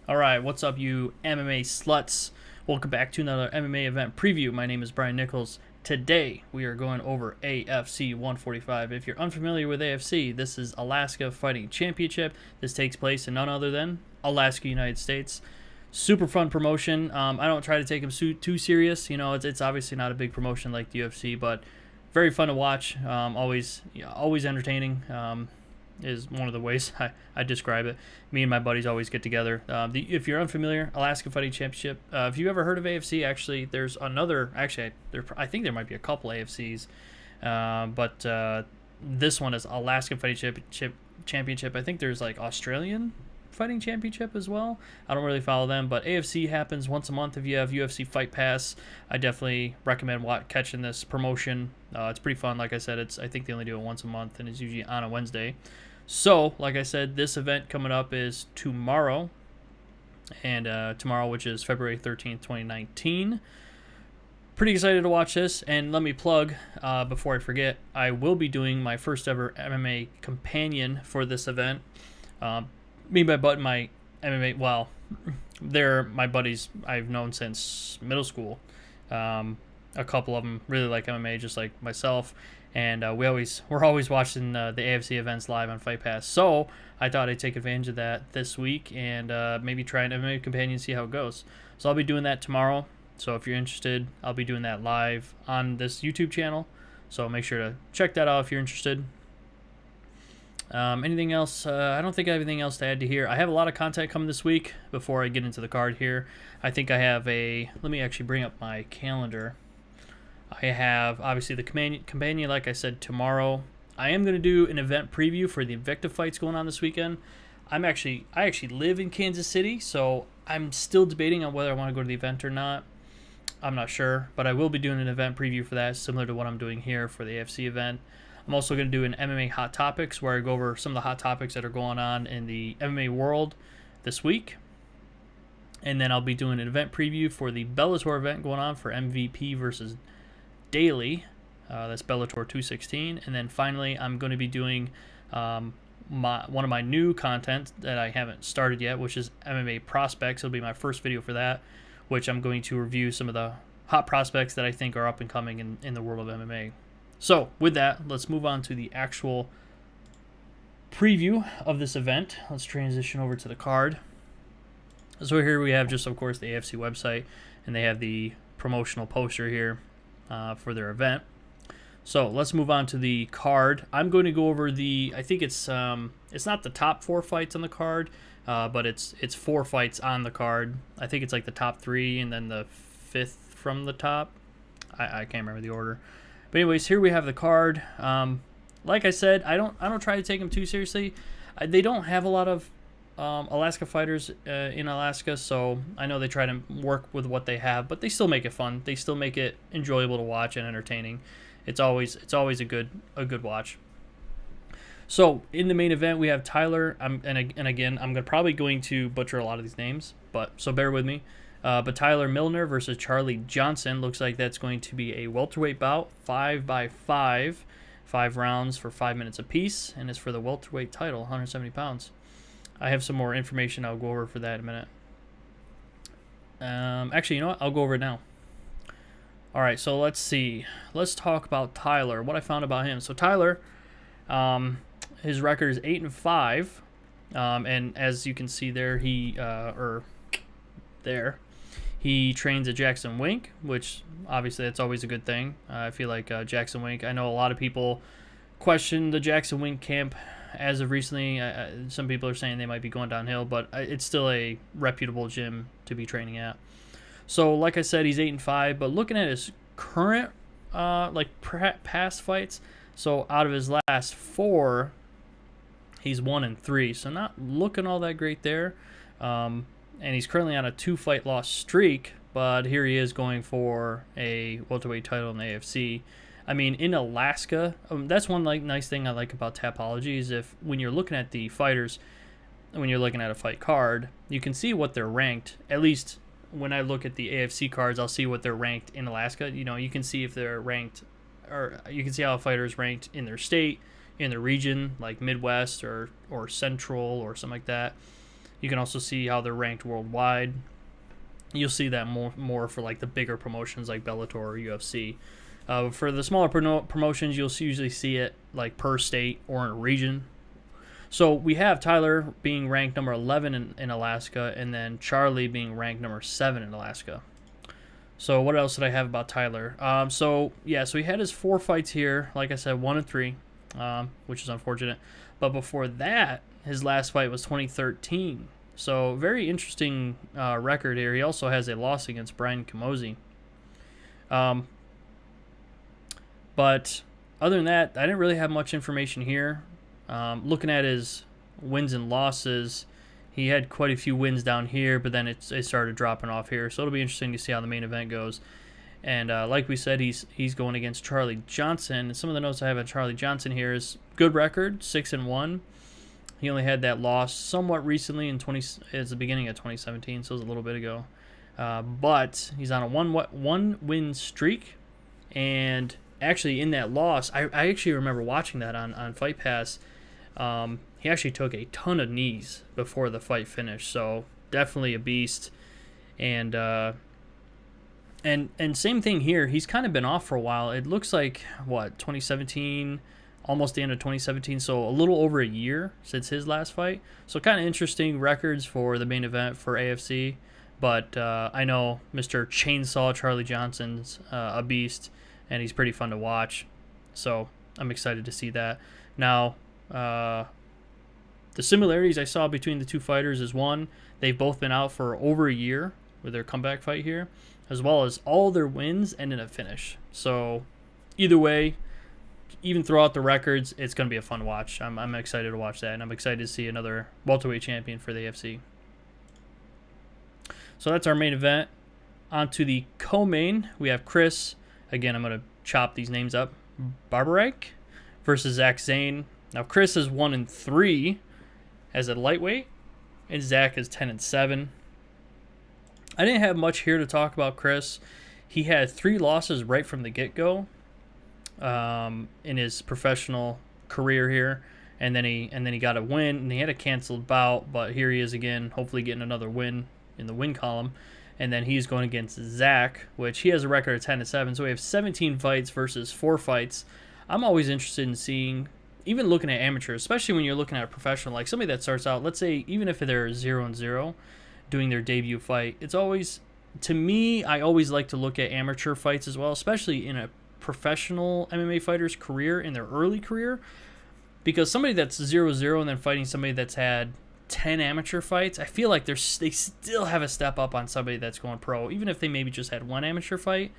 All right, what's up, you MMA sluts? Welcome back to another MMA event preview. My name is Brian Nichols. Today, we are going over AFC 145. If you're unfamiliar with AFC, this is Alaska Fighting Championship. This takes place in none other than Alaska, United States. Super fun promotion. I don't try to take them too serious. You know, it's obviously not a big promotion like the UFC, but very fun to watch. Always entertaining. Is one of the ways I describe it. Me and my buddies always get together. If you're unfamiliar, Alaska Fighting Championship. If you ever heard of AFC, actually, there's another. Actually, I think there might be a couple AFCs, but this one is Alaska Fighting Championship. I think there's like Australian Fighting Championship as well. I don't really follow them, but AFC happens once a month. If you have UFC Fight Pass, I definitely recommend catching this promotion. It's pretty fun. Like I said, I think they only do it once a month, and it's usually on a Wednesday. So, like I said, this event coming up is tomorrow, and tomorrow, which is February 13th, 2019. Pretty excited to watch this, and let me plug, before I forget, I will be doing my first ever MMA companion for this event. Me and my MMA, well, they're my buddies I've known since middle school. A couple of them really like MMA, just like myself, and we're always watching the AFC events live on Fight Pass. So I thought I'd take advantage of that this week and maybe try an MMA companion, see how it goes. So I'll be doing that tomorrow. So if you're interested, I'll be doing that live on this YouTube channel. So make sure to check that out if you're interested. Anything else? I don't think I have anything else to add to here. I have a lot of content coming this week before I get into the card here. I think I have let me actually bring up my calendar. I have, obviously, the companion, like I said, tomorrow. I am going to do an event preview for the Invicta fights going on this weekend. I actually live in Kansas City, so I'm still debating on whether I want to go to the event or not. I'm not sure, but I will be doing an event preview for that, similar to what I'm doing here for the AFC event. I'm also going to do an MMA Hot Topics, where I go over some of the hot topics that are going on in the MMA world this week. And then I'll be doing an event preview for the Bellator event going on for MVP versus Daily. That's Bellator 216. And then finally, I'm going to be doing one of my new content that I haven't started yet, which is MMA Prospects. It'll be my first video for that, which I'm going to review some of the hot prospects that I think are up and coming in the world of MMA. So, with that, let's move on to the actual preview of this event. Let's transition over to the card. So here we have just, of course, the AFC website, and they have the promotional poster here for their event. So let's move on to the card. I'm going to go over I think it's not the top 4 fights on the card, but it's 4 fights on the card. I think it's like the top 3 and then the 5th from the top. I can't remember the order. But anyways, here we have the card. Like I said, I don't try to take them too seriously. They don't have a lot of Alaska fighters in Alaska, so I know they try to work with what they have, but they still make it fun. They still make it enjoyable to watch and entertaining. It's always a good watch. So in the main event, we have Tyler. And again, I'm probably going to butcher a lot of these names, so bear with me. But Tyler Milner versus Charlie Johnson. Looks like that's going to be a welterweight bout, 5x5, 5 rounds for 5 minutes apiece, and it's for the welterweight title, 170 pounds. I have some more information I'll go over for that in a minute. Actually, you know what? I'll go over it now. All right, so let's see. Let's talk about Tyler, what I found about him. So Tyler, his record is 8-5, and as you can see there, he trains at Jackson Wink, which obviously that's always a good thing. I feel like Jackson Wink, I know a lot of people question the Jackson Wink camp as of recently. Some people are saying they might be going downhill, but it's still a reputable gym to be training at. So like I said, he's 8-5, but looking at his current past fights, so out of his last 4, he's 1-3, so not looking all that great there. And he's currently on a 2-fight loss streak, but here he is going for a welterweight title in the AFC. I mean, in Alaska, that's one nice thing I like about Tapology is when you're looking at the fighters, when you're looking at a fight card, you can see what they're ranked. At least when I look at the AFC cards, I'll see what they're ranked in Alaska. You know, you can see if they're ranked, or you can see how a fighter is ranked in their state, in their region, like Midwest or Central or something like that. You can also see how they're ranked worldwide. You'll see that more for like the bigger promotions like Bellator or UFC. For the smaller promotions, you'll usually see it like per state or in a region. So we have Tyler being ranked number 11 in Alaska, and then Charlie being ranked number 7 in Alaska. So what else did I have about Tyler? So he had his 4 fights here. Like I said, 1 and 3, which is unfortunate. But before that, his last fight was 2013. So very interesting record here. He also has a loss against Brian Camozzi. But other than that, I didn't really have much information here. Looking at his wins and losses, he had quite a few wins down here, but then it started dropping off here. So it'll be interesting to see how the main event goes. And like we said, he's going against Charlie Johnson. And some of the notes I have on Charlie Johnson here is good record, 6-1. He only had that loss somewhat recently it's the beginning of 2017, so it was a little bit ago. But he's on a one win streak, and actually in that loss, I actually remember watching that on Fight Pass. He actually took a ton of knees before the fight finished, so definitely a beast. And same thing here. He's kind of been off for a while. It looks like 2017, almost the end of 2017, so a little over a year since his last fight. So kind of interesting records for the main event for AFC. But I know Mr. Chainsaw Charlie Johnson's a beast, and he's pretty fun to watch. So I'm excited to see that. Now, the similarities I saw between the two fighters is, one, they've both been out for over a year with their comeback fight here, as well as all their wins end in a finish. So either way, even throughout the records, it's going to be a fun watch. I'm excited to watch that, and I'm excited to see another welterweight champion for the AFC. So that's our main event. On to the co-main, we have Chris. Again, I'm going to chop these names up. Barbarek versus Zach Zane. Now, Chris is 1-3 as a lightweight, and Zach is 10-7. I didn't have much here to talk about Chris. He had 3 losses right from the get-go in his professional career here, and then he got a win, and he had a canceled bout, but here he is again, hopefully getting another win in the win column. And then he's going against Zach, which he has a record of 10-7. So we have 17 fights versus 4 fights. I'm always interested in seeing, even looking at amateurs, especially when you're looking at a professional, like somebody that starts out, let's say, even if they're 0-0, doing their debut fight. It's always, to me, I always like to look at amateur fights as well, especially in a professional MMA fighter's career, in their early career, because somebody that's 0-0 and then fighting somebody that's had 10 amateur fights, I feel like they still have a step up on somebody that's going pro, even if they maybe just had 1 amateur fight.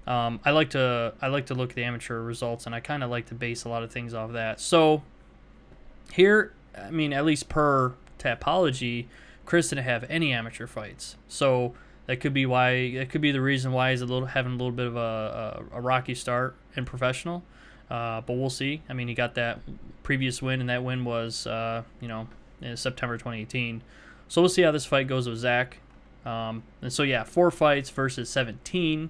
I like to look at the amateur results, and I kind of like to base a lot of things off that. So here, I mean, at least per Tapology, Chris didn't have any amateur fights, so that could be why. It could be the reason why he's having a little bit of a rocky start in professional. But we'll see. I mean, he got that previous win, and that win was in September 2018. So we'll see how this fight goes with Zach. And so, 4 fights versus 17.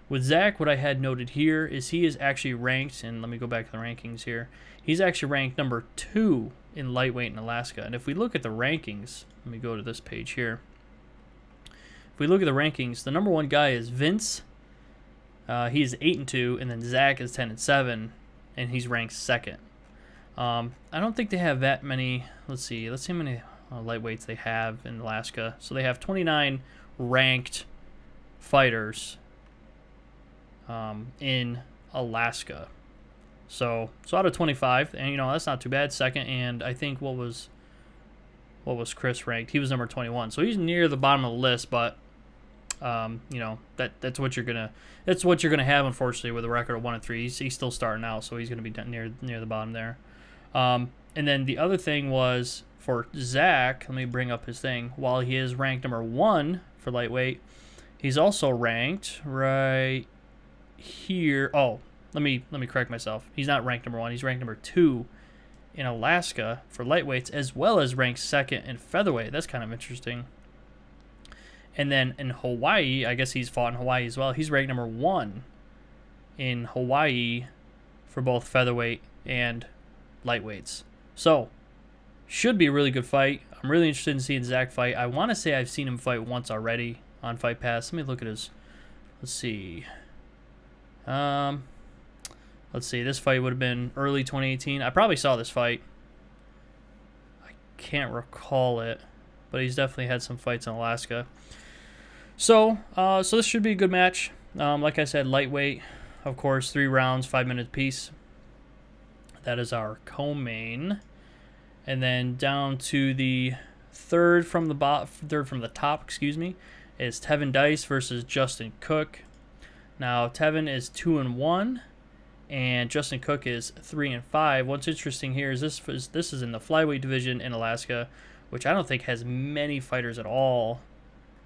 With Zach, what I had noted here is he is actually ranked, and let me go back to the rankings here. He's actually ranked number 2 in lightweight in Alaska. And if we look at the rankings, let me go to this page here. If we look at the rankings, the number 1 guy is Vince. He is 8-2, and then Zach is 10-7, and he's ranked 2nd. I don't think they have that many. Let's see how many lightweights they have in Alaska. So they have 29 ranked fighters in Alaska. So out of 25, and that's not too bad. 2nd, and I think what was Chris ranked? He was number 21. So he's near the bottom of the list, but that's what you're gonna have, unfortunately, with a record of 1-3. He's still starting out, so he's gonna be near the bottom there. And then the other thing was for Zach. Let me bring up his thing. While he is ranked number 1 for lightweight, he's also ranked right here. Oh, let me correct myself. He's not ranked number 1. He's ranked number 2 in Alaska for lightweights, as well as ranked 2nd in featherweight. That's kind of interesting. And then in Hawaii, I guess he's fought in Hawaii as well. He's ranked number 1 in Hawaii for both featherweight and lightweights. So, should be a really good fight. I'm really interested in seeing Zach fight. I want to say I've seen him fight once already on Fight Pass. Let me look at his. Let's see. Let's see. This fight would have been early 2018. I probably saw this fight. I can't recall it, but he's definitely had some fights in Alaska. So this should be a good match. Like I said, lightweight, of course, 3 rounds, 5 minutes apiece. That is our co-main. And then down to the third from the top, excuse me, is Tevin Dice versus Justin Cook. Now Tevin is 2-1, and Justin Cook is 3-5. What's interesting here is this is in the flyweight division in Alaska, which I don't think has many fighters at all.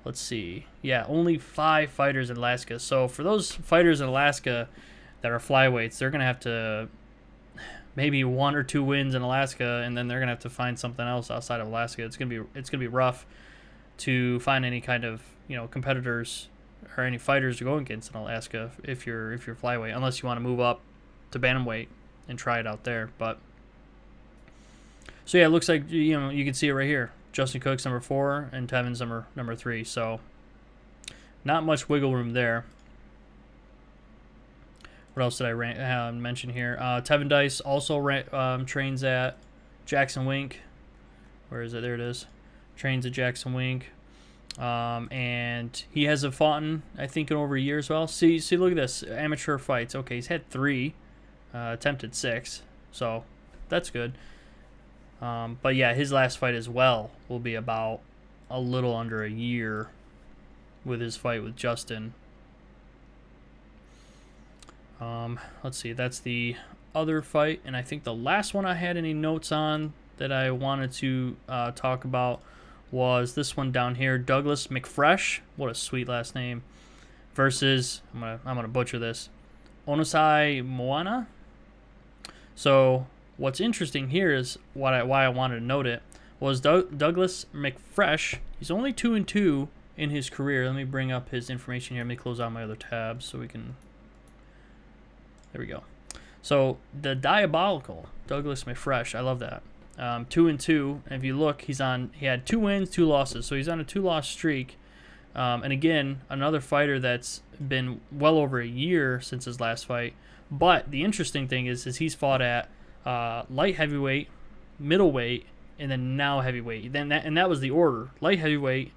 Let's see. Yeah, only 5 fighters in Alaska. So for those fighters in Alaska that are flyweights, they're gonna have to maybe 1 or 2 wins in Alaska, and then they're gonna have to find something else outside of Alaska. It's gonna be rough to find any kind of competitors or any fighters to go against in Alaska if you're flyweight, unless you want to move up to bantamweight and try it out there. But so yeah, it looks like you can see it right here. Justin Cook's number 4 and Tevin's number 3. So not much wiggle room there. What else did I mention here? Tevin Dice also trains at Jackson Wink. Where is it? There it is. Trains at Jackson Wink. And he hasn't fought in, I think, in over a year as well. See, look at this. Amateur fights. Okay, he's had 3. Attempted 6. So that's good. But yeah, his last fight as well will be about a little under a year with his fight with Justin. Let's see, that's the other fight, and I think the last one I had any notes on that I wanted to talk about was this one down here, Douglas McFresh. What a sweet last name. Versus I'm gonna butcher this, Onosai Moana. So what's interesting here is why I wanted to note it was Douglas McFresh. He's only 2-2 in his career. Let me bring up his information here. Let me close out my other tabs so we can. There we go. So the diabolical Douglas McFresh, I love that. 2-2, and if you look, he had 2 wins, 2 losses, so he's on a 2-loss streak. And again, another fighter that's been well over a year since his last fight. But the interesting thing is he's fought at light heavyweight, middleweight, and then now heavyweight. And that was the order: light heavyweight,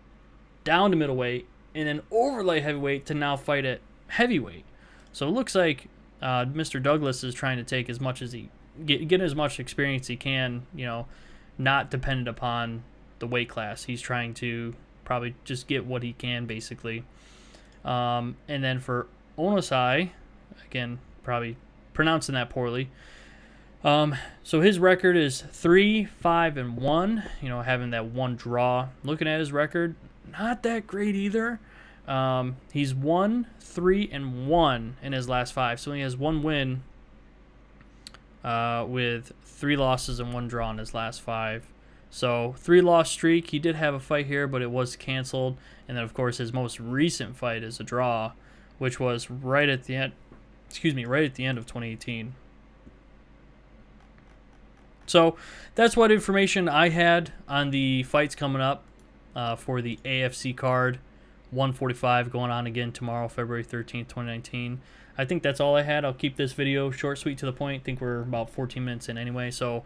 down to middleweight, and then over light heavyweight to now fight at heavyweight. So it looks like Mr. Douglas is trying to take as much as get as much experience he can, not dependent upon the weight class. He's trying to probably just get what he can, basically. And then for Onosai, again, probably pronouncing that poorly. So his record is 3-5-1, having that 1 draw. Looking at his record, not that great either. He's 1-3-1 in his last 5, so he has 1 win with 3 losses and 1 draw in his last 5. So 3-loss streak. He did have a fight here, but it was canceled. And then of course his most recent fight is a draw, which was right at the end of 2018. So that's what information I had on the fights coming up for the AFC card. 145 going on again tomorrow, February 13th, 2019. I think that's all I had. I'll keep this video short, sweet, to the point. I think we're about 14 minutes in anyway. So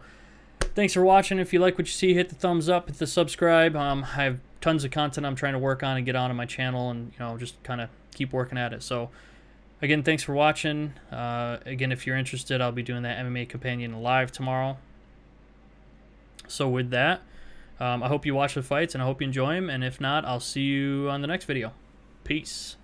thanks for watching. If you like what you see, hit the thumbs up, hit the subscribe. I have tons of content I'm trying to work on and get on my channel, and just kind of keep working at it. So again, thanks for watching. Again, if you're interested, I'll be doing that MMA Companion live tomorrow. So with that, I hope you watch the fights, and I hope you enjoy them. And if not, I'll see you on the next video. Peace.